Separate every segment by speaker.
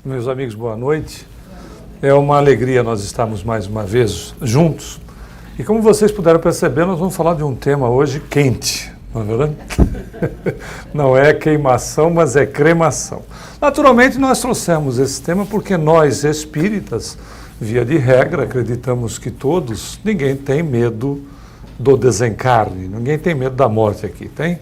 Speaker 1: Meus amigos, boa noite. É uma alegria nós estarmos mais uma vez juntos. E como vocês puderam perceber, nós vamos falar de um tema hoje quente, não é verdade? Não é queimação, mas é cremação. Naturalmente, nós trouxemos esse tema porque nós, espíritas, via de regra, acreditamos que todos, ninguém tem medo do desencarne, ninguém tem medo da morte aqui, tem?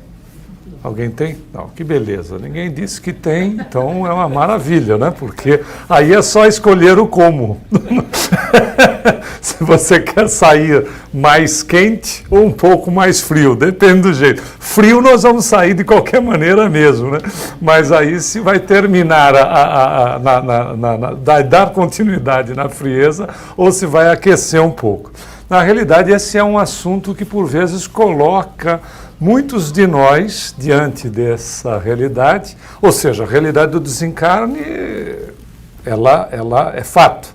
Speaker 1: Alguém tem? Não, que beleza. Ninguém disse que tem, então é uma maravilha, né? Porque aí é só escolher o como. Se você quer sair mais quente ou um pouco mais frio, depende do jeito. Frio nós vamos sair de qualquer maneira mesmo, né? Mas aí se vai terminar dar continuidade na frieza ou se vai aquecer um pouco. Na realidade, esse é um assunto que por vezes coloca muitos de nós diante dessa realidade, ou seja, a realidade do desencarne, ela é fato.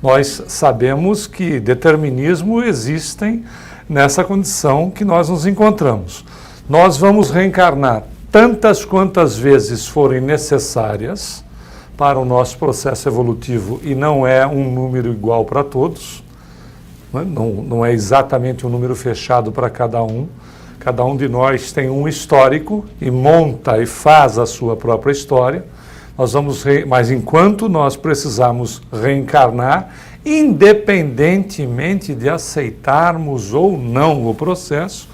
Speaker 1: Nós sabemos que determinismo existem nessa condição que nós nos encontramos. Nós vamos reencarnar tantas quantas vezes forem necessárias para o nosso processo evolutivo e não é um número igual para todos, não é exatamente um número fechado para cada um. Cada um de nós tem um histórico e monta e faz a sua própria história. Mas enquanto nós precisamos reencarnar, independentemente de aceitarmos ou não o processo,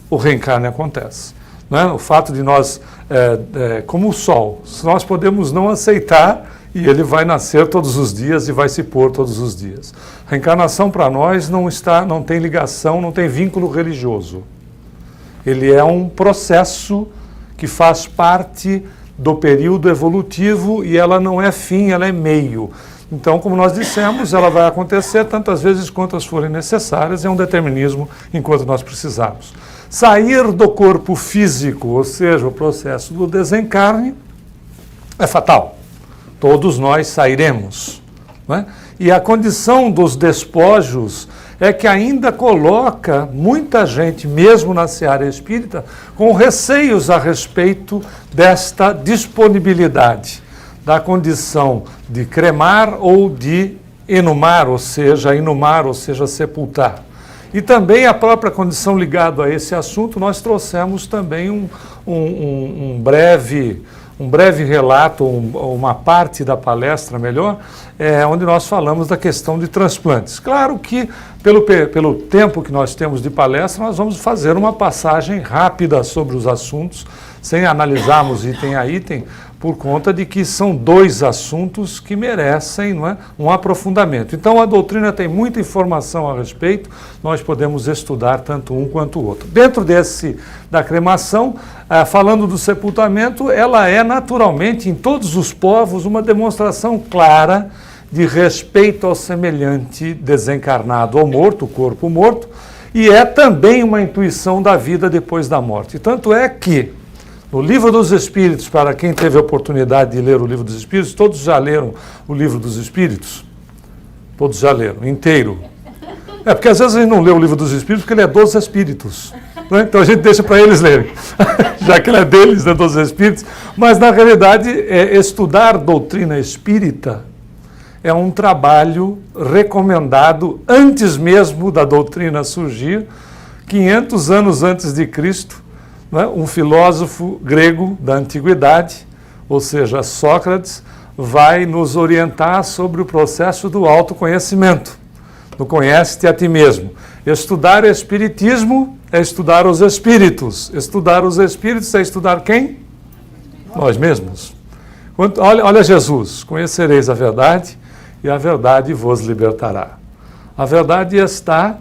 Speaker 1: o reencarne acontece. Não é? O fato de nós, como o sol, nós podemos não aceitar e ele vai nascer todos os dias e vai se pôr todos os dias. A reencarnação para nós não tem ligação, não tem vínculo religioso. Ele é um processo que faz parte do período evolutivo e ela não é fim, ela é meio. Então, como nós dissemos, ela vai acontecer tantas vezes quantas forem necessárias, é um determinismo enquanto nós precisarmos. Sair do corpo físico, ou seja, o processo do desencarne, é fatal. Todos nós sairemos, não é? E a condição dos despojos é que ainda coloca muita gente, mesmo na seara espírita, com receios a respeito desta disponibilidade, da condição de cremar ou de inumar, ou seja, sepultar. E também a própria condição ligada a esse assunto, nós trouxemos também um breve relato, uma parte da palestra, melhor, onde nós falamos da questão de transplantes. Claro que, pelo tempo que nós temos de palestra, nós vamos fazer uma passagem rápida sobre os assuntos, sem analisarmos item a item, por conta de que são dois assuntos que merecem, não é, um aprofundamento. Então, a doutrina tem muita informação a respeito, nós podemos estudar tanto um quanto o outro. Dentro da cremação, falando do sepultamento, ela é naturalmente, em todos os povos, uma demonstração clara de respeito ao semelhante desencarnado ou morto, o corpo morto, e é também uma intuição da vida depois da morte. Tanto é que, no Livro dos Espíritos, para quem teve a oportunidade de ler o Livro dos Espíritos, todos já leram o Livro dos Espíritos? Todos já leram, inteiro. Porque às vezes a gente não lê o Livro dos Espíritos porque ele é dos Espíritos. Né? Então a gente deixa para eles lerem, já que ele é deles, né, dos Espíritos. Mas na realidade, estudar doutrina espírita é um trabalho recomendado antes mesmo da doutrina surgir, 500 anos antes de Cristo. Um filósofo grego da antiguidade, ou seja, Sócrates, vai nos orientar sobre o processo do autoconhecimento, do conhece-te a ti mesmo. Estudar o espiritismo é estudar os espíritos. Estudar os espíritos é estudar quem? Nós mesmos. Olha Jesus, conhecereis a verdade e a verdade vos libertará. A verdade está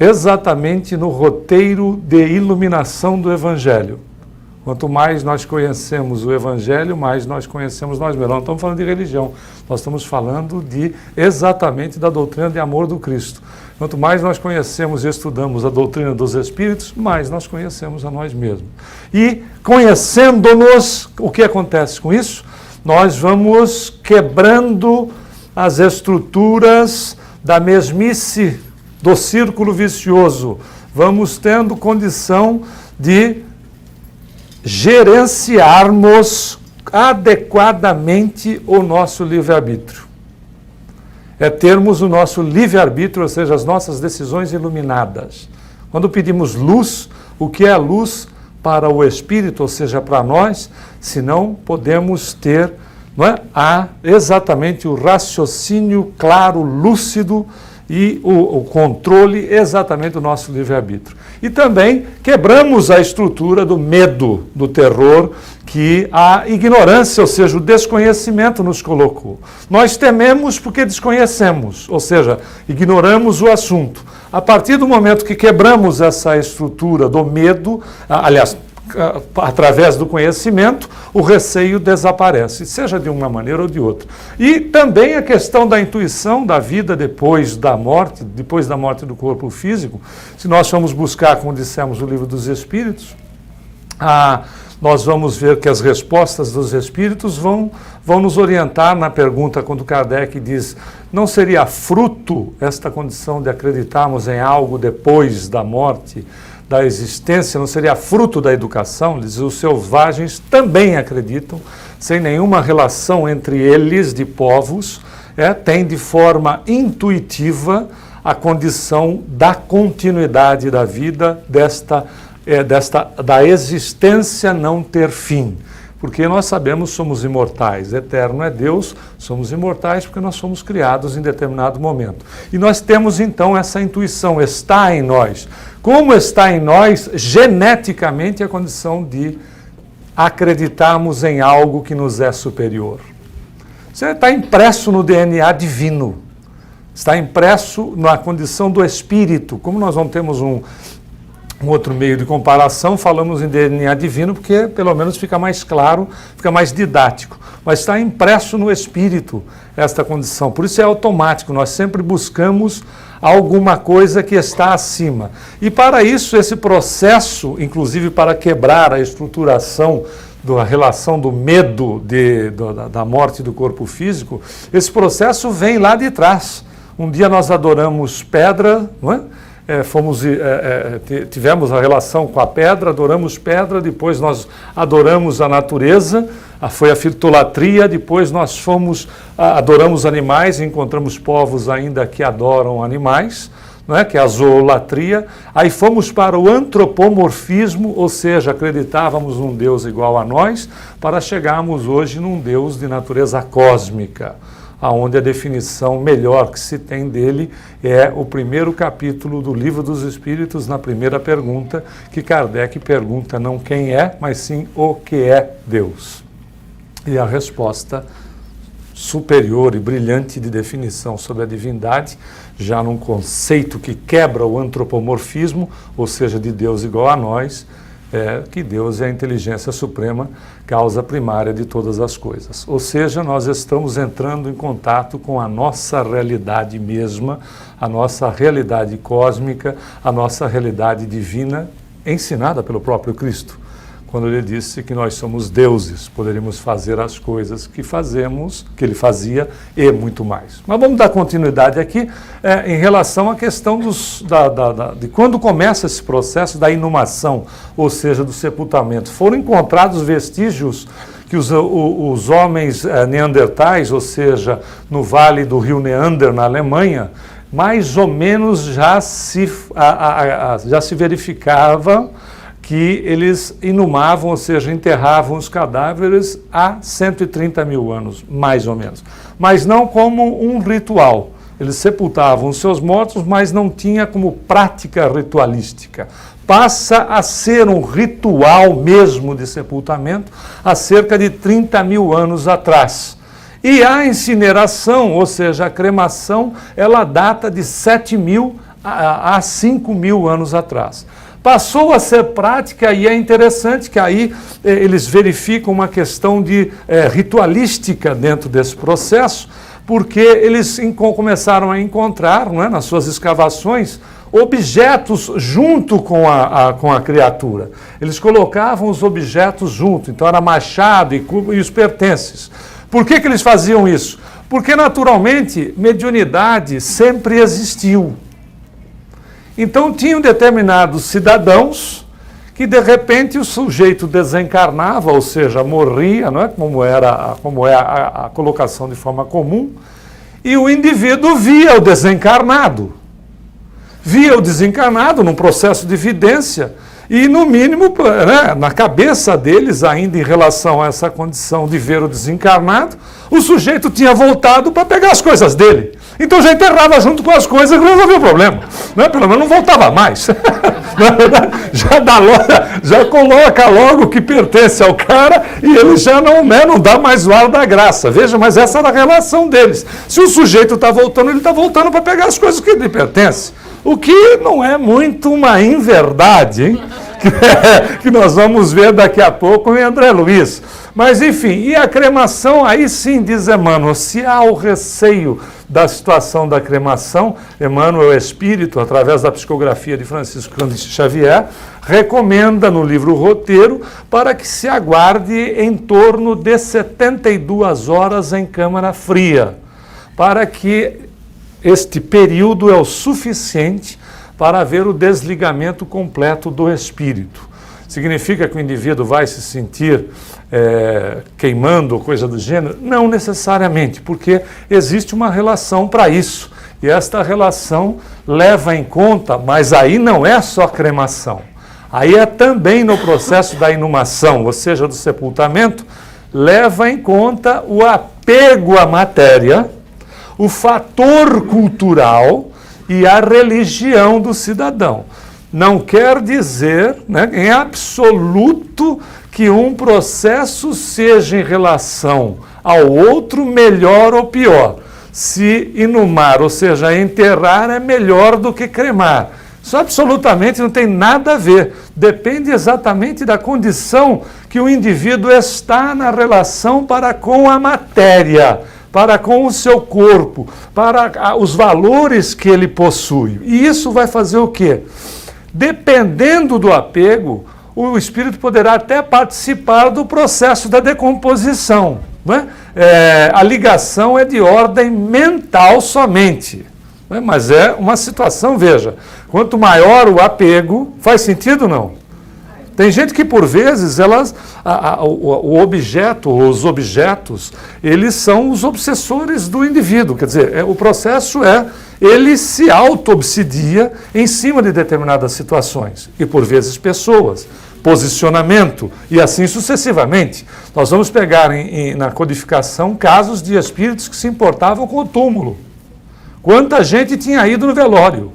Speaker 1: exatamente no roteiro de iluminação do Evangelho. Quanto mais nós conhecemos o Evangelho, mais nós conhecemos nós mesmos. Não estamos falando de religião, nós estamos falando exatamente da doutrina de amor do Cristo. Quanto mais nós conhecemos e estudamos a doutrina dos Espíritos, mais nós conhecemos a nós mesmos. E conhecendo-nos, o que acontece com isso? Nós vamos quebrando as estruturas da mesmice, do círculo vicioso, vamos tendo condição de gerenciarmos adequadamente o nosso livre-arbítrio. É termos o nosso livre-arbítrio, ou seja, as nossas decisões iluminadas. Quando pedimos luz, o que é a luz para o Espírito, ou seja, para nós, se não podemos ter, não é, exatamente o raciocínio claro, lúcido e o controle exatamente do nosso livre-arbítrio. E também quebramos a estrutura do medo, do terror, que a ignorância, ou seja, o desconhecimento nos colocou. Nós tememos porque desconhecemos, ou seja, ignoramos o assunto. A partir do momento que quebramos essa estrutura do medo, aliás, através do conhecimento, o receio desaparece, seja de uma maneira ou de outra. E também a questão da intuição da vida depois da morte do corpo físico. Se nós formos buscar, como dissemos, o Livro dos Espíritos, nós vamos ver que as respostas dos Espíritos vão nos orientar na pergunta quando Kardec diz: não seria fruto esta condição de acreditarmos em algo depois da morte, da existência, não seria fruto da educação? Diz, os selvagens também acreditam, sem nenhuma relação entre eles de povos, tem de forma intuitiva a condição da continuidade da vida, da existência não ter fim. Porque nós sabemos, somos imortais, eterno é Deus, somos imortais porque nós somos criados em determinado momento. E nós temos então essa intuição, está em nós. Como está em nós, geneticamente, a condição de acreditarmos em algo que nos é superior. Isso está impresso no DNA divino, está impresso na condição do espírito. Como nós não temos um outro meio de comparação, falamos em DNA divino porque pelo menos fica mais claro, fica mais didático. Mas está impresso no espírito esta condição. Por isso é automático, nós sempre buscamos alguma coisa que está acima. E para isso, esse processo, inclusive para quebrar a estruturação da relação do medo da morte do corpo físico, esse processo vem lá de trás. Um dia nós adoramos pedra, não é? Tivemos a relação com a pedra, adoramos pedra, depois nós adoramos a natureza, foi a fitolatria, depois nós adoramos animais, encontramos povos ainda que adoram animais, não é? Que é a zoolatria, aí fomos para o antropomorfismo, ou seja, acreditávamos num Deus igual a nós, para chegarmos hoje num Deus de natureza cósmica, onde a definição melhor que se tem dele é o primeiro capítulo do Livro dos Espíritos, na primeira pergunta, que Kardec pergunta não quem é, mas sim o que é Deus. E a resposta superior e brilhante de definição sobre a divindade, já num conceito que quebra o antropomorfismo, ou seja, de Deus igual a nós, que Deus é a inteligência suprema, causa primária de todas as coisas. Ou seja, nós estamos entrando em contato com a nossa realidade mesma, a nossa realidade cósmica, a nossa realidade divina, ensinada pelo próprio Cristo, quando ele disse que nós somos deuses, poderíamos fazer as coisas que fazemos, que ele fazia e muito mais. Mas vamos dar continuidade aqui em relação à questão de quando começa esse processo da inumação, ou seja, do sepultamento. Foram encontrados vestígios que os homens neandertais, ou seja, no vale do rio Neander, na Alemanha, mais ou menos já se verificava que eles inumavam, ou seja, enterravam os cadáveres há 130 mil anos, mais ou menos. Mas não como um ritual. Eles sepultavam os seus mortos, mas não tinha como prática ritualística. Passa a ser um ritual mesmo de sepultamento há cerca de 30 mil anos atrás. E a incineração, ou seja, a cremação, ela data de 7 mil a 5 mil anos atrás. Passou a ser prática e é interessante que aí eles verificam uma questão de ritualística dentro desse processo, porque eles começaram a encontrar, não é, nas suas escavações, objetos junto com a criatura. Eles colocavam os objetos junto, então era machado e os pertences. Por que eles faziam isso? Porque naturalmente mediunidade sempre existiu. Então, tinham determinados cidadãos que de repente o sujeito desencarnava, ou seja, morria, não é? Como é a colocação de forma comum, e o indivíduo via o desencarnado. Via o desencarnado num processo de vidência, e no mínimo, né, na cabeça deles, ainda em relação a essa condição de ver o desencarnado, o sujeito tinha voltado para pegar as coisas dele. Então já enterrava junto com as coisas e resolveu o problema. Né? Pelo menos não voltava mais. Já coloca logo o que pertence ao cara e ele já não dá mais o ar da graça. Veja, mas essa era a relação deles. Se o sujeito está voltando, ele está voltando para pegar as coisas que lhe pertencem. O que não é muito uma inverdade, hein? Que nós vamos ver daqui a pouco em André Luiz. Mas, enfim, e a cremação, aí sim, diz Emmanuel, se há o receio da situação da cremação, Emmanuel Espírito, através da psicografia de Francisco Cândido Xavier, recomenda no livro Roteiro para que se aguarde em torno de 72 horas em câmara fria, para que este período é o suficiente para haver o desligamento completo do espírito. Significa que o indivíduo vai se sentir queimando ou coisa do gênero? Não necessariamente, porque existe uma relação para isso. E esta relação leva em conta, mas aí não é só cremação. Aí é também no processo da inumação, ou seja, do sepultamento, leva em conta o apego à matéria, o fator cultural e a religião do cidadão. Não quer dizer, né, em absoluto, que um processo seja em relação ao outro melhor ou pior. Se inumar, ou seja, enterrar é melhor do que cremar. Isso absolutamente não tem nada a ver. Depende exatamente da condição que o indivíduo está na relação para com a matéria, para com o seu corpo, para os valores que ele possui. E isso vai fazer o quê? Dependendo do apego, o espírito poderá até participar do processo da decomposição. Não é? A ligação é de ordem mental somente. Não é? Mas é uma situação, veja, quanto maior o apego, faz sentido ou não? Tem gente que, por vezes, o objeto, os objetos, eles são os obsessores do indivíduo. Quer dizer, o processo ele se auto-obsidia em cima de determinadas situações. E, por vezes, pessoas, posicionamento, e assim sucessivamente. Nós vamos pegar na codificação casos de espíritos que se importavam com o túmulo. Quanta gente tinha ido no velório.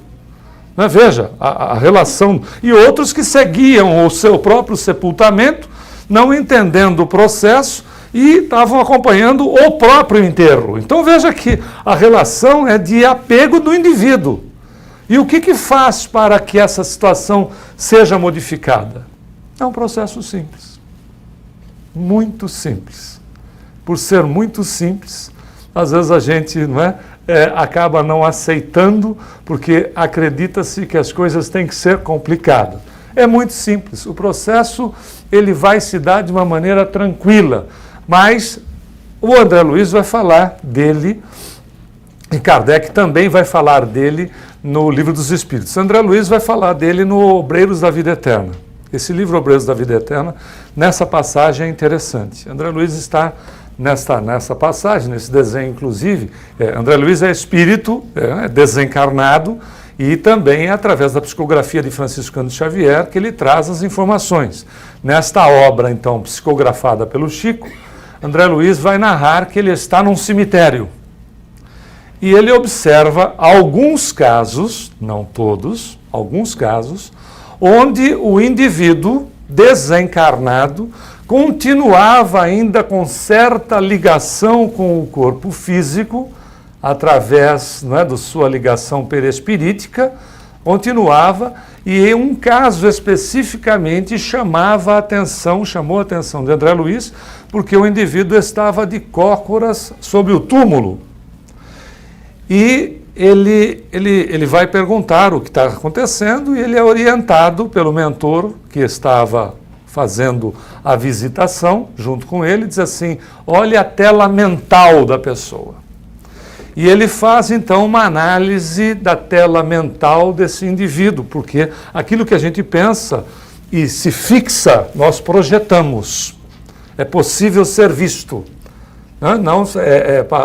Speaker 1: Mas veja, a relação... E outros que seguiam o seu próprio sepultamento, não entendendo o processo, e estavam acompanhando o próprio enterro. Então veja que a relação é de apego do indivíduo. E o que faz para que essa situação seja modificada? É um processo simples. Muito simples. Por ser muito simples, às vezes a gente acaba não aceitando, porque acredita-se que as coisas têm que ser complicadas. É muito simples. O processo ele vai se dar de uma maneira tranquila. Mas o André Luiz vai falar dele, e Kardec também vai falar dele no Livro dos Espíritos. André Luiz vai falar dele no Obreiros da Vida Eterna. Esse livro, Obreiros da Vida Eterna, nessa passagem é interessante. André Luiz está nessa passagem, nesse desenho, inclusive. André Luiz é espírito, desencarnado, e também é através da psicografia de Francisco Cândido Xavier que ele traz as informações. Nesta obra, então, psicografada pelo Chico, André Luiz vai narrar que ele está num cemitério. E ele observa alguns casos, não todos, alguns casos, onde o indivíduo desencarnado continuava ainda com certa ligação com o corpo físico, através da sua ligação perispirítica, continuava, e em um caso especificamente chamou a atenção de André Luiz, porque o indivíduo estava de cócoras sobre o túmulo. E ele vai perguntar o que está acontecendo, e ele é orientado pelo mentor que estava fazendo a visitação junto com ele, diz assim: olha a tela mental da pessoa. E ele faz então uma análise da tela mental desse indivíduo, porque aquilo que a gente pensa e se fixa, nós projetamos. É possível ser visto.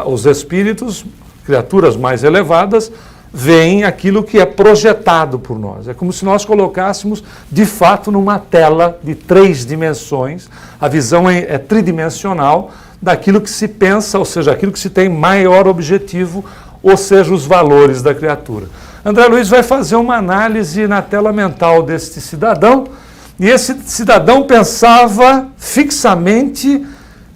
Speaker 1: Os espíritos, criaturas mais elevadas, veem aquilo que é projetado por nós. É como se nós colocássemos, de fato, numa tela de 3 dimensões. A visão é tridimensional daquilo que se pensa, ou seja, aquilo que se tem maior objetivo, ou seja, os valores da criatura. André Luiz vai fazer uma análise na tela mental deste cidadão, e esse cidadão pensava fixamente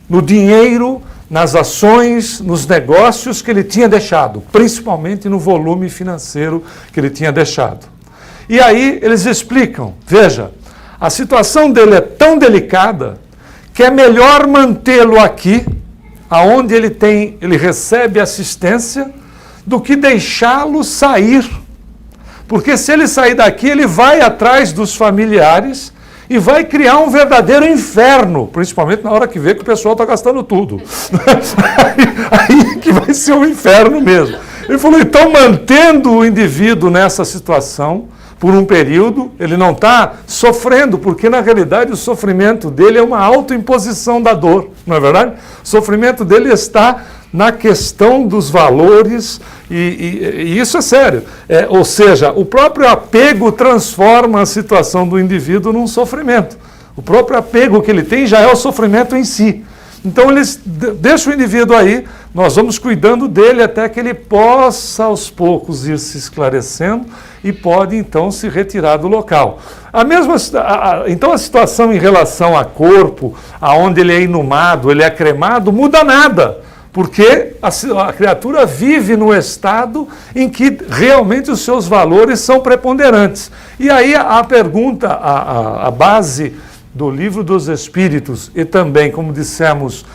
Speaker 1: no dinheiro, nas ações, nos negócios que ele tinha deixado, principalmente no volume financeiro que ele tinha deixado. E aí eles explicam, veja, a situação dele é tão delicada que é melhor mantê-lo aqui, aonde ele recebe assistência, do que deixá-lo sair. Porque se ele sair daqui, ele vai atrás dos familiares e vai criar um verdadeiro inferno, principalmente na hora que vê que o pessoal está gastando tudo. aí que vai ser um inferno mesmo. Ele falou, então, mantendo o indivíduo nessa situação, por um período, ele não está sofrendo, porque na realidade o sofrimento dele é uma autoimposição da dor, não é verdade? O sofrimento dele está na questão dos valores, e isso é sério. Ou seja, o próprio apego transforma a situação do indivíduo num sofrimento. O próprio apego que ele tem já é o sofrimento em si. Então eles deixam o indivíduo aí, nós vamos cuidando dele até que ele possa aos poucos ir se esclarecendo e pode então se retirar do local. Então a situação em relação a corpo, aonde ele é inumado, ele é cremado, muda nada. Porque a criatura vive no estado em que realmente os seus valores são preponderantes. E aí a pergunta, a base do Livro dos Espíritos e também, como dissemos,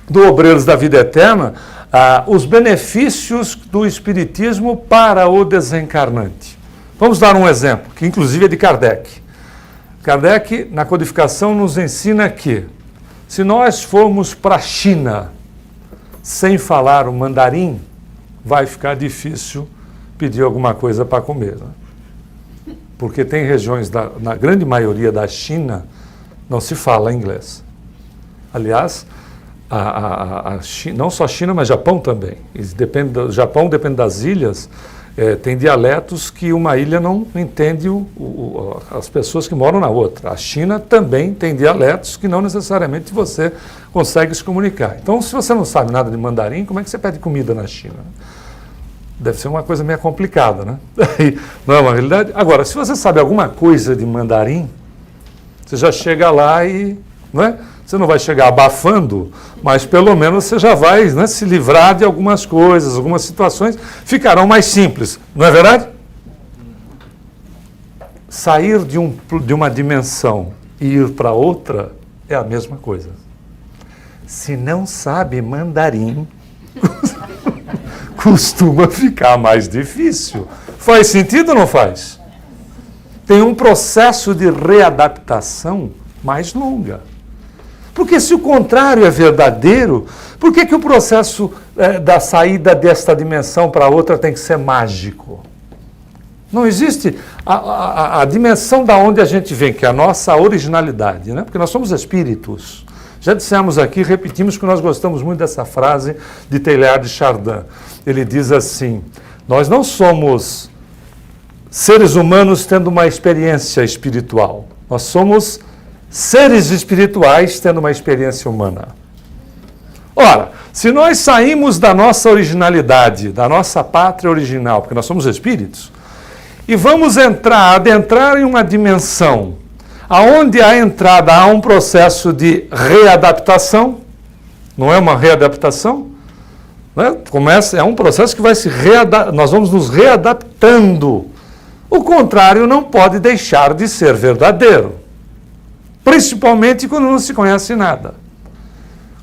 Speaker 1: do Obreiros da Vida Eterna, os benefícios do Espiritismo para o desencarnante. Vamos dar um exemplo, que inclusive é de Kardec. Kardec, na codificação, nos ensina que, se nós formos para a China sem falar o mandarim, vai ficar difícil pedir alguma coisa para comer. Né? Porque tem regiões, na grande maioria da China, não se fala inglês. Aliás, China, não só a China, mas Japão também. Japão depende das ilhas, tem dialetos que uma ilha não entende as pessoas que moram na outra. A China também tem dialetos que não necessariamente você consegue se comunicar. Então, se você não sabe nada de mandarim, como é que você pede comida na China? Deve ser uma coisa meio complicada, né? Não é uma realidade? Agora, se você sabe alguma coisa de mandarim, você já chega lá e... Não é? Você não vai chegar abafando, mas pelo menos você já vai, né, se livrar de algumas coisas, algumas situações ficarão mais simples, não é verdade? Sair de uma dimensão e ir para outra é a mesma coisa. Se não sabe mandarim, costuma ficar mais difícil. Faz sentido ou não faz? Tem um processo de readaptação mais longa. Porque se o contrário é verdadeiro, por que o processo da saída desta dimensão para outra tem que ser mágico? Não existe a dimensão da onde a gente vem, que é a nossa originalidade, né? Porque nós somos espíritos. Já dissemos aqui, repetimos que nós gostamos muito dessa frase de Teilhard de Chardin. Ele diz assim, nós não somos seres humanos tendo uma experiência espiritual, nós somos seres espirituais tendo uma experiência humana. Ora, se nós saímos da nossa originalidade, da nossa pátria original, porque nós somos espíritos, e vamos adentrar em uma dimensão aonde a entrada há um processo de readaptação, não é uma readaptação? Né? É um processo que vai nós vamos nos readaptando. O contrário não pode deixar de ser verdadeiro. Principalmente quando não se conhece nada.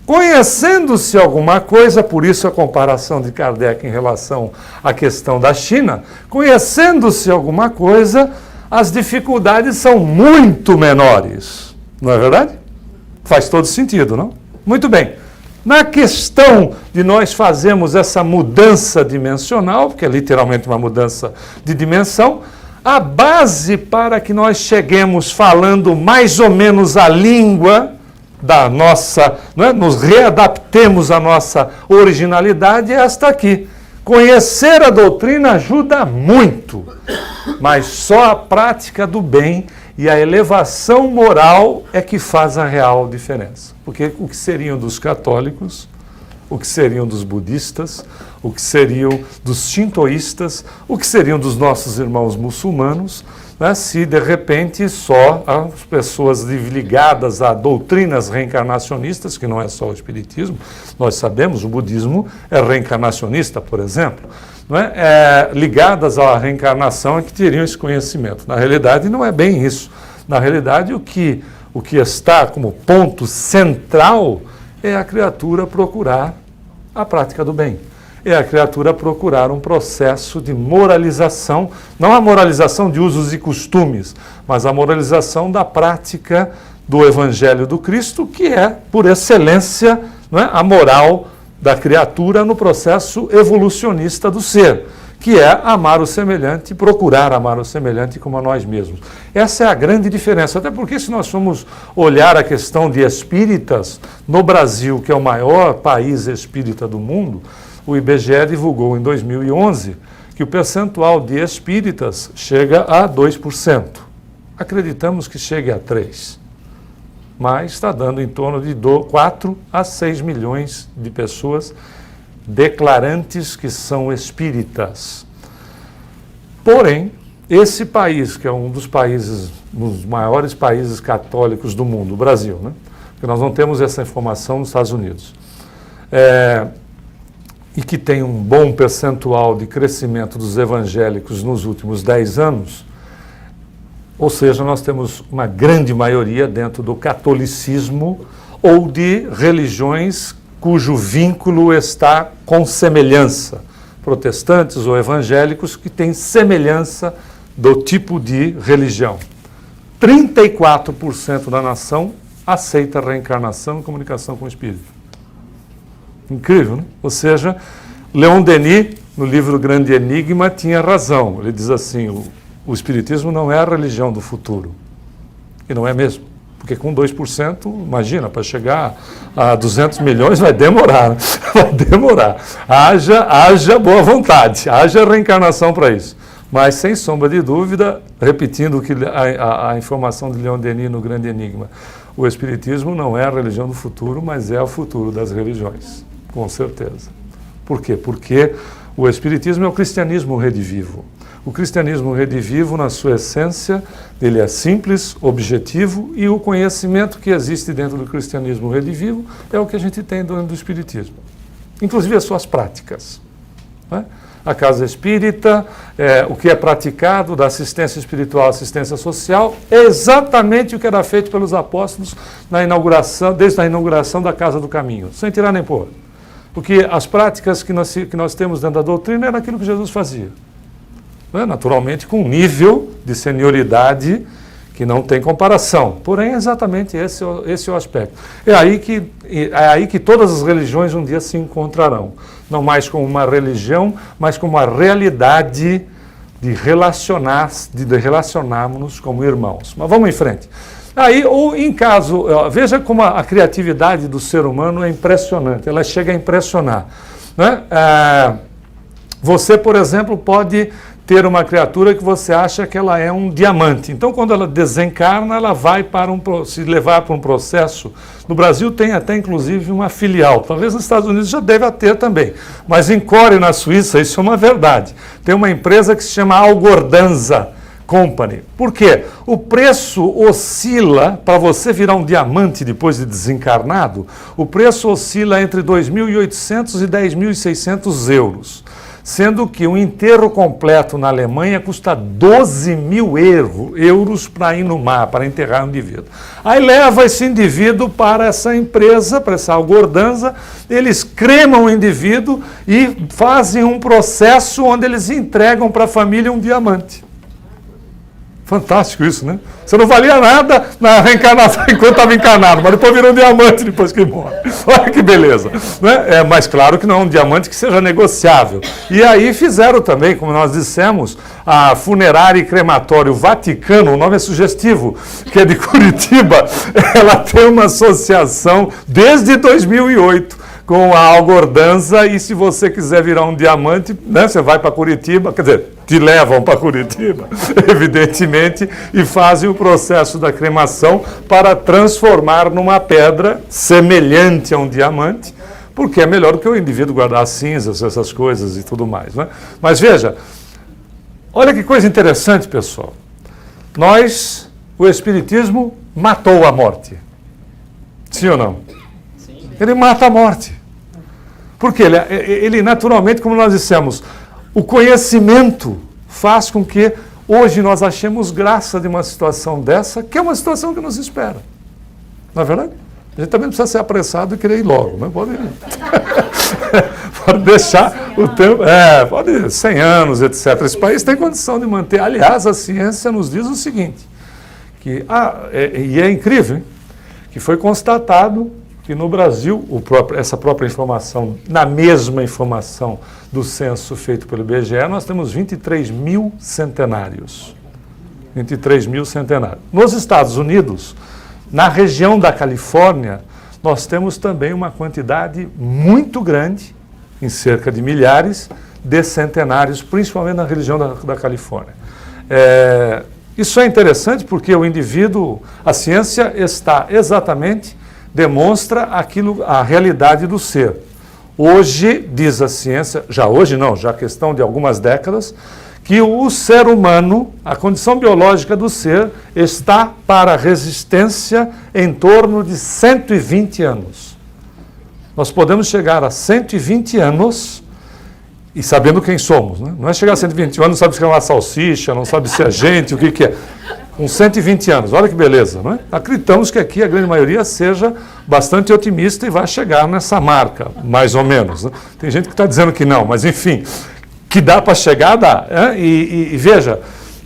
Speaker 1: Conhecendo-se alguma coisa, por isso a comparação de Kardec em relação à questão da China, conhecendo-se alguma coisa, as dificuldades são muito menores. Não é verdade? Faz todo sentido, não? Muito bem. Na questão de nós fazermos essa mudança dimensional, que é literalmente uma mudança de dimensão, a base para que nós cheguemos falando mais ou menos a língua da nossa, não é? Nos readaptemos à nossa originalidade, é esta aqui. Conhecer a doutrina ajuda muito, mas só a prática do bem e a elevação moral é que faz a real diferença. Porque o que seriam dos católicos, o que seriam dos budistas, o que seriam dos shintoístas, o que seriam dos nossos irmãos muçulmanos, né, se de repente só as pessoas ligadas a doutrinas reencarnacionistas, que não é só o espiritismo, nós sabemos, o budismo é reencarnacionista, por exemplo, não é? Ligadas à reencarnação é que teriam esse conhecimento. Na realidade, não é bem isso. Na realidade, o que está como ponto central é a criatura procurar a prática do bem. É a criatura procurar um processo de moralização, não a moralização de usos e costumes, mas a moralização da prática do Evangelho do Cristo, que é, por excelência, não é, a moral da criatura no processo evolucionista do ser, que é amar o semelhante, procurar amar o semelhante como a nós mesmos. Essa é a grande diferença, até porque se nós formos olhar a questão de espíritas, no Brasil, que é o maior país espírita do mundo, o IBGE divulgou em 2011 que o percentual de espíritas chega a 2%. Acreditamos que chegue a 3%, mas está dando em torno de 4 a 6 milhões de pessoas declarantes que são espíritas. Porém, esse país, que é um dos maiores países católicos do mundo, o Brasil, né? Porque nós não temos essa informação nos Estados Unidos, e que tem um bom percentual de crescimento dos evangélicos nos últimos 10 anos, ou seja, nós temos uma grande maioria dentro do catolicismo ou de religiões cujo vínculo está com semelhança, protestantes ou evangélicos que têm semelhança do tipo de religião. 34% da nação aceita a reencarnação e comunicação com o espírito. Incrível, né? Ou seja, Leon Denis, no livro Grande Enigma, tinha razão. Ele diz assim, o espiritismo não é a religião do futuro. E não é mesmo. Porque com 2%, imagina, para chegar a 200 milhões vai demorar. Né? Vai demorar. Haja boa vontade, haja reencarnação para isso. Mas, sem sombra de dúvida, repetindo que a informação de Leon Denis no Grande Enigma, o espiritismo não é a religião do futuro, mas é o futuro das religiões. Com certeza. Por quê? Porque o espiritismo é o cristianismo redivivo. O cristianismo redivivo, na sua essência, ele é simples, objetivo, e o conhecimento que existe dentro do cristianismo redivivo é o que a gente tem dentro do espiritismo. Inclusive as suas práticas. Né? A casa espírita, o que é praticado da assistência espiritual, assistência social, é exatamente o que era feito pelos apóstolos na inauguração, desde a inauguração da Casa do Caminho, sem tirar nem pôr. Porque as práticas que nós temos dentro da doutrina era aquilo que Jesus fazia. Né? Naturalmente com um nível de senioridade que não tem comparação. Porém, é exatamente esse é o aspecto. É aí que todas as religiões um dia se encontrarão. Não mais como uma religião, mas como uma realidade de relacionarmos-nos como irmãos. Mas vamos em frente. Aí, ou em caso, veja como a criatividade do ser humano é impressionante, ela chega a impressionar. Né? Você, por exemplo, pode ter uma criatura que você acha que ela é um diamante. Então, quando ela desencarna, ela vai se levar para um processo. No Brasil tem até, inclusive, uma filial. Talvez nos Estados Unidos já deva ter também. Mas em Core, na Suíça, isso é uma verdade. Tem uma empresa que se chama Algordanza Company. Por quê? O preço oscila, para você virar um diamante depois de desencarnado, o preço oscila entre 2.800 e 10.600 euros. Sendo que um enterro completo na Alemanha custa 12 mil euros para ir no mar, para enterrar um indivíduo. Aí leva esse indivíduo para essa empresa, para essa Algordanza, eles cremam o indivíduo e fazem um processo onde eles entregam para a família um diamante. Fantástico isso, né? Você não valia nada na reencarnação enquanto estava encarnado, mas depois virou um diamante depois que morre. Olha que beleza. Né? Mas claro que não é um diamante que seja negociável. E aí fizeram também, como nós dissemos, a Funerária e Crematório Vaticano, o nome é sugestivo, que é de Curitiba, ela tem uma associação desde 2008 com a Algordanza, e se você quiser virar um diamante, né, você vai para Curitiba, quer dizer, te levam para Curitiba, evidentemente, e fazem o processo da cremação para transformar numa pedra semelhante a um diamante, porque é melhor do que o indivíduo guardar cinzas, essas coisas e tudo mais. Né? Mas veja, olha que coisa interessante, pessoal. O Espiritismo matou a morte. Sim ou não? Sim. Ele mata a morte. Porque ele naturalmente, como nós dissemos, o conhecimento faz com que hoje nós achemos graça de uma situação dessa, que é uma situação que nos espera. Não é verdade? A gente também não precisa ser apressado e querer ir logo, né? Pode deixar o tempo, pode 100 anos, etc. Esse país tem condição de manter. Aliás, a ciência nos diz o seguinte, e é incrível, hein? Que foi constatado que no Brasil, essa própria informação, na mesma informação do censo feito pelo IBGE, nós temos 23 mil centenários. 23 mil centenários. Nos Estados Unidos, na região da Califórnia, nós temos também uma quantidade muito grande, em cerca de milhares, de centenários, principalmente na região da Califórnia. Isso é interessante porque o indivíduo, a ciência está exatamente, demonstra a realidade do ser. Hoje, diz a ciência, já questão de algumas décadas, que o ser humano, a condição biológica do ser, está para a resistência em torno de 120 anos. Nós podemos chegar a 120 anos e sabendo quem somos. Né? Não é chegar a 120 anos, não sabe se é uma salsicha, não sabe se é gente, o que é. Com 120 anos, olha que beleza, não é? Acreditamos que aqui a grande maioria seja bastante otimista e vai chegar nessa marca, mais ou menos. Né? Tem gente que está dizendo que não, mas enfim, que dá para chegar, dá. E veja,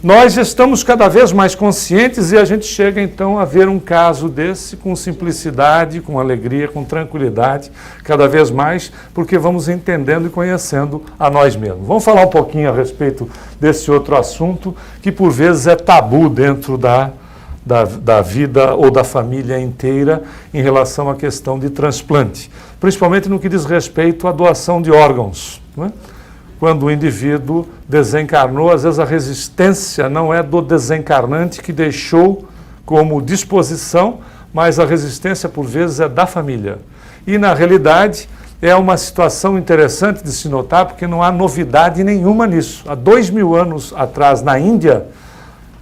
Speaker 1: nós estamos cada vez mais conscientes e a gente chega então a ver um caso desse com simplicidade, com alegria, com tranquilidade, cada vez mais, porque vamos entendendo e conhecendo a nós mesmos. Vamos falar um pouquinho a respeito desse outro assunto, que por vezes é tabu dentro da vida ou da família inteira em relação à questão de transplante, principalmente no que diz respeito à doação de órgãos, não é? Quando o indivíduo desencarnou, às vezes a resistência não é do desencarnante que deixou como disposição, mas a resistência, por vezes, é da família. E, na realidade, é uma situação interessante de se notar, porque não há novidade nenhuma nisso. Há 2000 anos atrás, na Índia,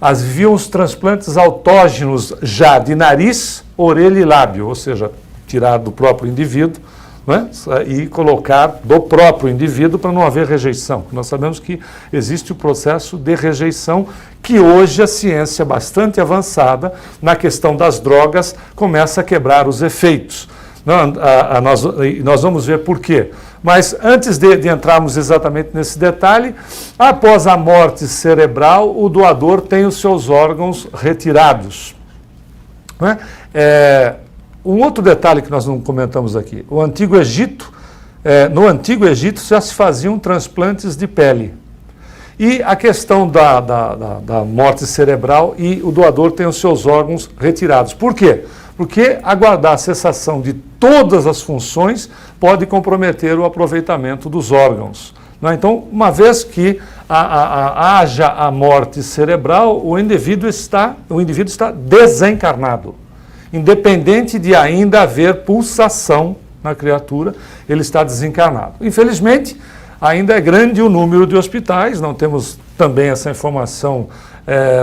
Speaker 1: haviam os transplantes autógenos já de nariz, orelha e lábio, ou seja, tirar do próprio indivíduo, né? E colocar do próprio indivíduo para não haver rejeição. Nós sabemos que existe o processo de rejeição que hoje a ciência bastante avançada na questão das drogas começa a quebrar os efeitos. Nós vamos ver por quê. Mas antes de entrarmos exatamente nesse detalhe, após a morte cerebral, o doador tem os seus órgãos retirados. Né? Um outro detalhe que nós não comentamos aqui, no Antigo Egito já se faziam transplantes de pele. E a questão da morte cerebral e o doador tem os seus órgãos retirados. Por quê? Porque aguardar a cessação de todas as funções pode comprometer o aproveitamento dos órgãos. Né? Então, uma vez que haja a morte cerebral, o indivíduo está desencarnado. Independente de ainda haver pulsação na criatura, ele está desencarnado. Infelizmente, ainda é grande o número de hospitais, não temos também essa informação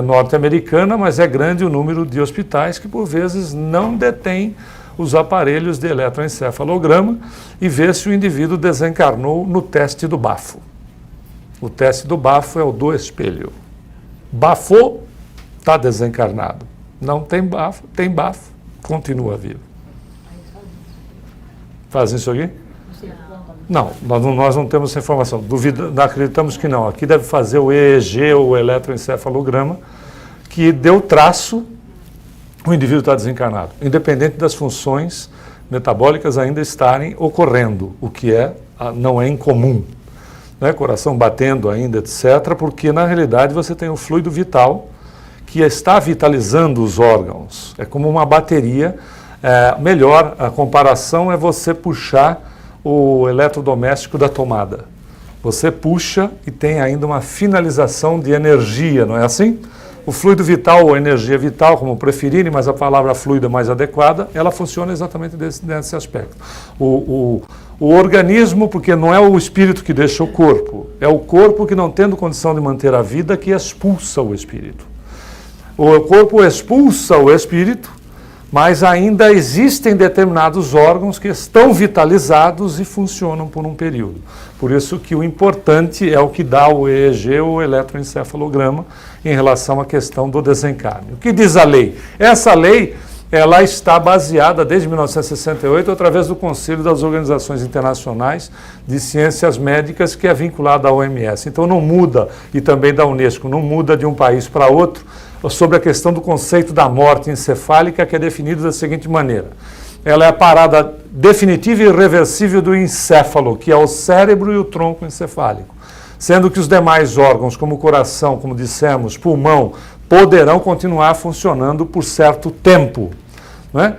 Speaker 1: norte-americana, mas é grande o número de hospitais que, por vezes, não detêm os aparelhos de eletroencefalograma e vê se o indivíduo desencarnou no teste do bafo. O teste do bafo é o do espelho. Bafou, está desencarnado. Não tem bafo, continua vivo. Fazem isso aqui? Não, nós não temos essa informação. Acreditamos que não. Aqui deve fazer o EEG, o eletroencefalograma, que deu traço, o indivíduo está desencarnado, independente das funções metabólicas ainda estarem ocorrendo, o que não é incomum. Né? Coração batendo ainda, etc., porque na realidade você tem o fluido vital que está vitalizando os órgãos. É como uma bateria. Melhor, a comparação é você puxar o eletrodoméstico da tomada. Você puxa e tem ainda uma finalização de energia, não é assim? O fluido vital ou energia vital, como preferirem, mas a palavra fluido é mais adequada, ela funciona exatamente nesse aspecto. O organismo, porque não é o espírito que deixa o corpo, é o corpo que, não tendo condição de manter a vida, que expulsa o espírito. O corpo expulsa o espírito, mas ainda existem determinados órgãos que estão vitalizados e funcionam por um período. Por isso que o importante é o que dá o EEG, o eletroencefalograma, em relação à questão do desencarne. O que diz a lei? Essa lei, ela está baseada desde 1968 através do Conselho das Organizações Internacionais de Ciências Médicas, que é vinculado à OMS. Então não muda, e também da Unesco, não muda de um país para outro, sobre a questão do conceito da morte encefálica, que é definido da seguinte maneira. Ela é a parada definitiva e irreversível do encéfalo, que é o cérebro e o tronco encefálico. Sendo que os demais órgãos, como o coração, como dissemos, pulmão, poderão continuar funcionando por certo tempo. Né?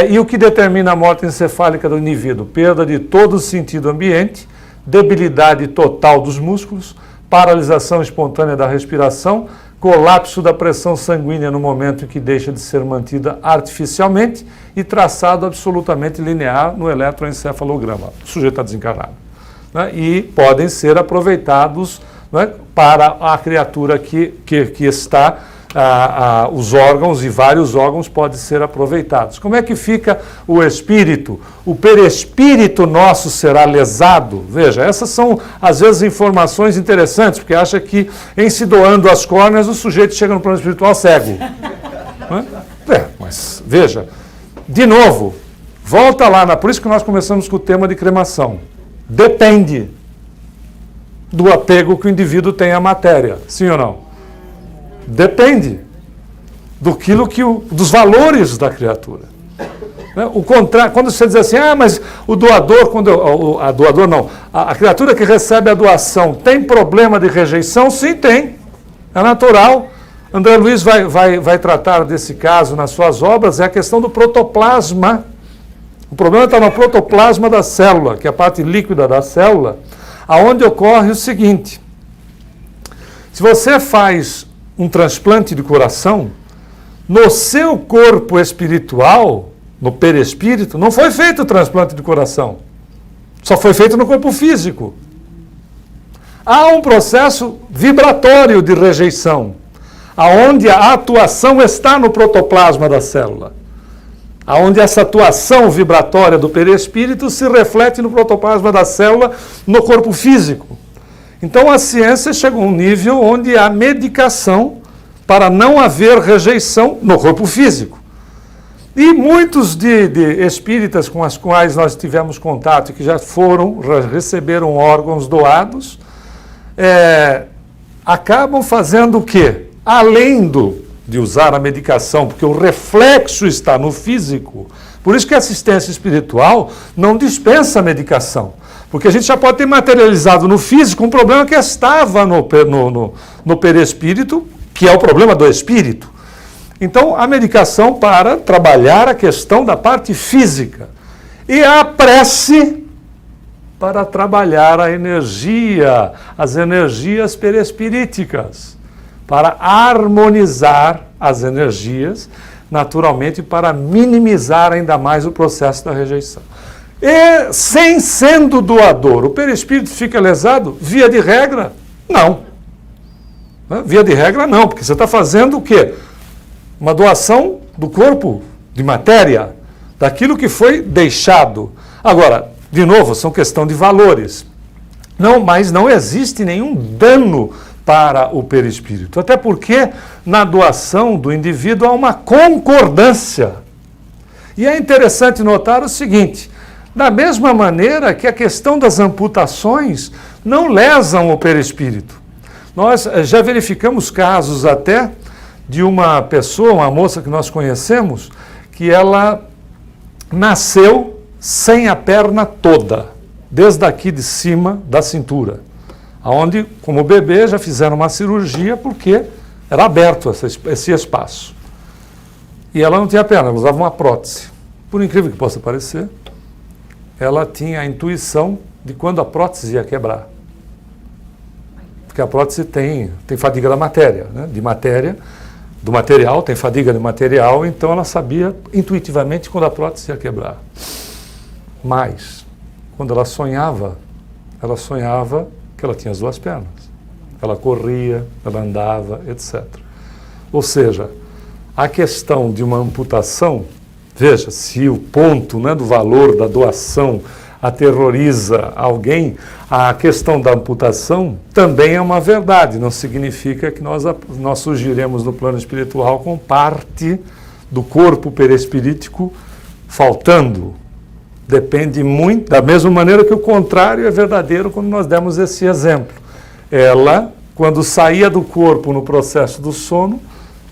Speaker 1: E o que determina a morte encefálica do indivíduo? Perda de todo o sentido ambiente, debilidade total dos músculos, paralisação espontânea da respiração, colapso da pressão sanguínea no momento em que deixa de ser mantida artificialmente e traçado absolutamente linear no eletroencefalograma. O sujeito está desencarnado. Né? E podem ser aproveitados, né, para a criatura que está, os órgãos e vários órgãos podem ser aproveitados. Como é que fica o espírito? O perispírito nosso será lesado? Veja, essas são, às vezes, informações interessantes, porque acha que, em se doando as córneas, o sujeito chega no plano espiritual cego. Mas, veja, de novo, volta lá, por isso que nós começamos com o tema de cremação. Depende do apego que o indivíduo tem à matéria, sim ou não? Depende dos valores da criatura. O contrário, quando você diz assim, mas o doador, a criatura que recebe a doação tem problema de rejeição? Sim, tem. É natural. André Luiz vai tratar desse caso nas suas obras, é a questão do protoplasma. O problema está no protoplasma da célula, que é a parte líquida da célula, aonde ocorre o seguinte: se você faz um transplante de coração, no seu corpo espiritual, no perispírito, não foi feito o transplante de coração. Só foi feito no corpo físico. Há um processo vibratório de rejeição, aonde a atuação está no protoplasma da célula, aonde essa atuação vibratória do perispírito se reflete no protoplasma da célula, no corpo físico. Então a ciência chegou a um nível onde há medicação para não haver rejeição no corpo físico. E muitos de espíritas com as quais nós tivemos contato e que já receberam órgãos doados, acabam fazendo o quê? Além de usar a medicação, porque o reflexo está no físico, por isso que a assistência espiritual não dispensa a medicação. Porque a gente já pode ter materializado no físico um problema que estava no perispírito, que é o problema do espírito. Então, a medicação para trabalhar a questão da parte física. E a prece para trabalhar a energia, as energias perispiríticas, para harmonizar as energias, naturalmente, para minimizar ainda mais o processo da rejeição. E, sem sendo doador, o perispírito fica lesado? Via de regra, não. Via de regra, não, porque você está fazendo o quê? Uma doação do corpo, de matéria, daquilo que foi deixado. Agora, de novo, são questão de valores. Mas não existe nenhum dano para o perispírito, até porque na doação do indivíduo há uma concordância. E é interessante notar o seguinte: da mesma maneira que a questão das amputações não lesam o perispírito. Nós já verificamos casos até de uma pessoa, uma moça que nós conhecemos, que ela nasceu sem a perna toda, desde aqui de cima da cintura, onde, como bebê, já fizeram uma cirurgia porque era aberto esse espaço. E ela não tinha perna, ela usava uma prótese. Por incrível que possa parecer, ela tinha a intuição de quando a prótese ia quebrar. Porque a prótese tem fadiga da matéria, né? Do material, tem fadiga de material, então ela sabia intuitivamente quando a prótese ia quebrar. Mas, quando ela sonhava que ela tinha as duas pernas. Ela corria, ela andava, etc. Ou seja, a questão de uma amputação, veja, se o ponto, né, do valor da doação aterroriza alguém, a questão da amputação também é uma verdade, não significa que nós surgiremos no plano espiritual com parte do corpo perispirítico faltando. Depende muito, da mesma maneira que o contrário é verdadeiro quando nós demos esse exemplo. Ela, quando saía do corpo no processo do sono,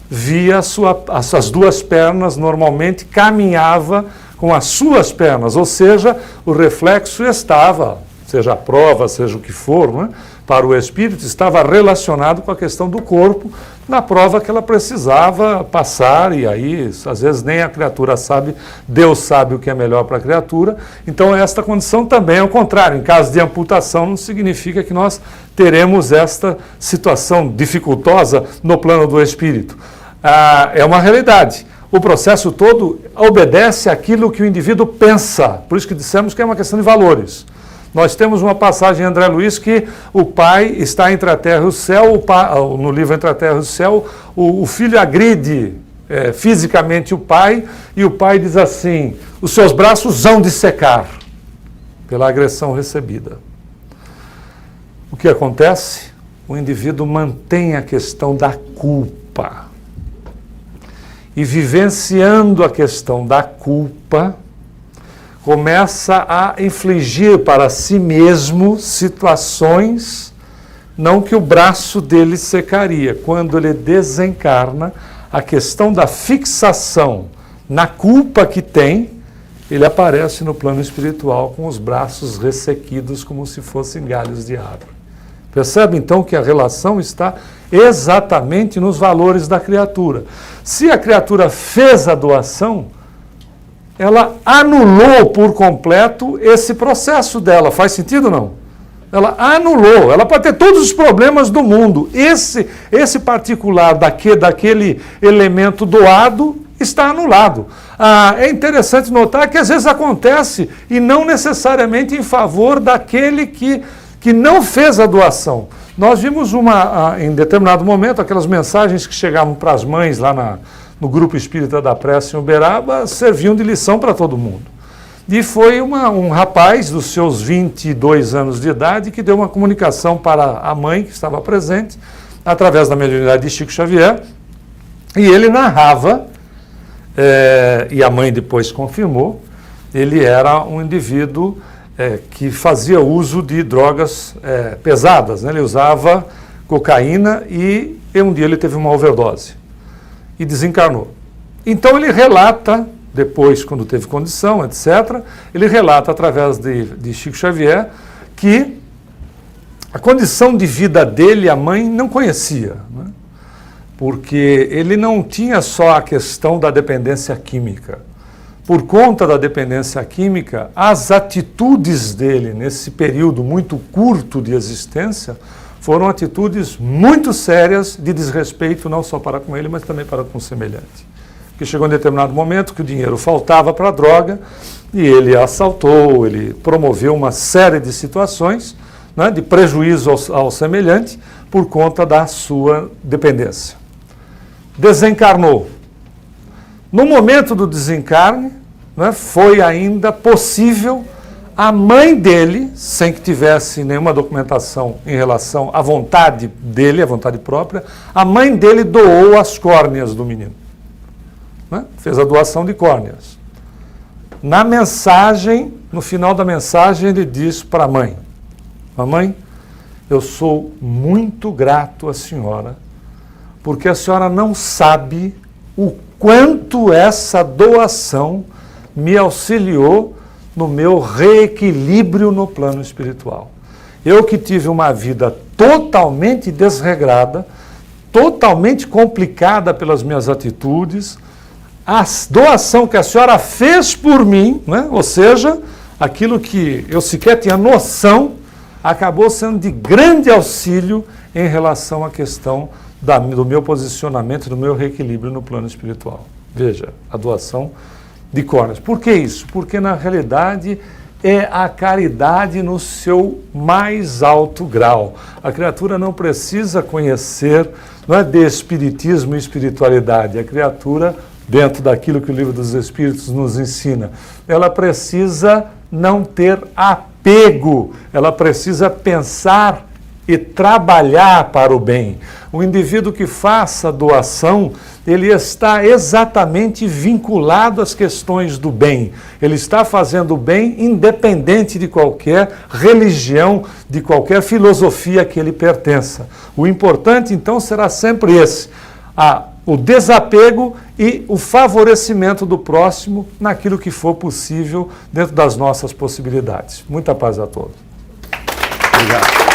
Speaker 1: via as suas duas pernas, normalmente caminhava com as suas pernas, ou seja, o reflexo estava, seja a prova, seja o que for, né, para o espírito, estava relacionado com a questão do corpo, na prova que ela precisava passar, e aí, às vezes, nem a criatura sabe, Deus sabe o que é melhor para a criatura, então esta condição também é o contrário, em caso de amputação não significa que nós teremos esta situação dificultosa no plano do espírito. É uma realidade. O processo todo obedece àquilo que o indivíduo pensa. Por isso que dissemos que é uma questão de valores. Nós temos uma passagem em André Luiz que o pai está entre a terra e o céu, no livro Entre a Terra e o Céu, o filho agride fisicamente o pai, e o pai diz assim: os seus braços hão de secar pela agressão recebida. O que acontece? O indivíduo mantém a questão da culpa. E vivenciando a questão da culpa, começa a infligir para si mesmo situações, não que o braço dele secaria. Quando ele desencarna, a questão da fixação na culpa que tem, ele aparece no plano espiritual com os braços ressequidos como se fossem galhos de árvore. Percebe então que a relação está exatamente nos valores da criatura. Se a criatura fez a doação, ela anulou por completo esse processo dela. Faz sentido ou não? Ela anulou. Ela pode ter todos os problemas do mundo. Esse particular daquele elemento doado está anulado. É interessante notar que às vezes acontece e não necessariamente em favor daquele que não fez a doação. Nós vimos em determinado momento, aquelas mensagens que chegavam para as mães lá no Grupo Espírita da Prece em Uberaba, serviam de lição para todo mundo. E foi um rapaz dos seus 22 anos de idade que deu uma comunicação para a mãe que estava presente, através da mediunidade de Chico Xavier, e ele narrava, e a mãe depois confirmou, ele era um indivíduo que fazia uso de drogas pesadas, né? Ele usava cocaína e um dia ele teve uma overdose e desencarnou. Então ele relata, depois quando teve condição, etc., ele relata através de Chico Xavier que a condição de vida dele, a mãe não conhecia, né? Porque ele não tinha só a questão da dependência química. Por conta da dependência química, as atitudes dele nesse período muito curto de existência foram atitudes muito sérias de desrespeito, não só para com ele, mas também para com o semelhante. Porque chegou um determinado momento que o dinheiro faltava para a droga e ele assaltou, ele promoveu uma série de situações, né, de prejuízo ao semelhante por conta da sua dependência. Desencarnou. No momento do desencarne, né, foi ainda possível a mãe dele, sem que tivesse nenhuma documentação em relação à vontade dele, à vontade própria, a mãe dele doou as córneas do menino. Né? Fez a doação de córneas. Na mensagem, no final da mensagem, ele diz para a mãe: mamãe, eu sou muito grato à senhora porque a senhora não sabe o quanto essa doação me auxiliou no meu reequilíbrio no plano espiritual. Eu que tive uma vida totalmente desregrada, totalmente complicada pelas minhas atitudes, a doação que a senhora fez por mim, né? Ou seja, aquilo que eu sequer tinha noção, acabou sendo de grande auxílio em relação à questão do meu posicionamento, do meu reequilíbrio no plano espiritual. Veja, a doação de córneas. Por que isso? Porque, na realidade, é a caridade no seu mais alto grau. A criatura não precisa conhecer, não é de espiritismo e espiritualidade. A criatura, dentro daquilo que o Livro dos Espíritos nos ensina, ela precisa não ter apego, ela precisa pensar e trabalhar para o bem. O indivíduo que faça doação, ele está exatamente vinculado às questões do bem. Ele está fazendo o bem independente de qualquer religião, de qualquer filosofia que ele pertença. O importante, então, será sempre esse, o desapego e o favorecimento do próximo naquilo que for possível dentro das nossas possibilidades. Muita paz a todos. Obrigado.